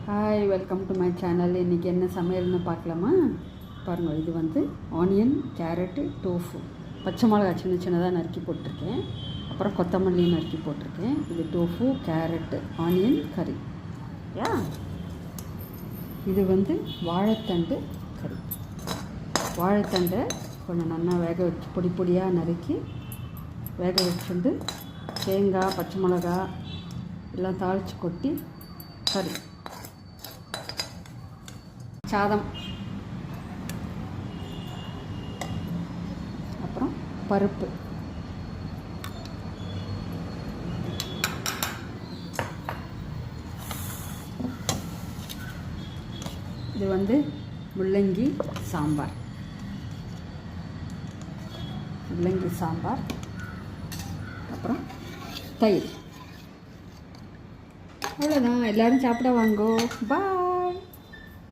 Hi, welcome to my channel. இன்றைக்கி என்ன சமையல்னு பார்க்கலாமா? பாருங்கள், இது வந்து ஆனியன், கேரட்டு, டோஃபு, பச்சை மிளகா சின்ன சின்னதாக நறுக்கி போட்டிருக்கேன். அப்புறம் கொத்தமல்லி நறுக்கி போட்டிருக்கேன். இது டோஃபு, கேரட்டு, ஆனியன் கறி. யா, இது வந்து வாழைத்தண்டு கறி. வாழைத்தண்டை கொஞ்சம் நல்லா வேக வச்சு பொடி பொடியாக நறுக்கி வேக வச்சுட்டு தேங்காய், பச்சை மிளகா எல்லாம் தாளித்து கொட்டி கறி. சாதம், அப்புறம் பருப்பு, இது வந்து முள்ளங்கி சாம்பார். முள்ளங்கி சாம்பார், அப்புறம் தயிர். அவ்வளோதான். எல்லோரும் சாப்பிட வாங்கோ. பாய்.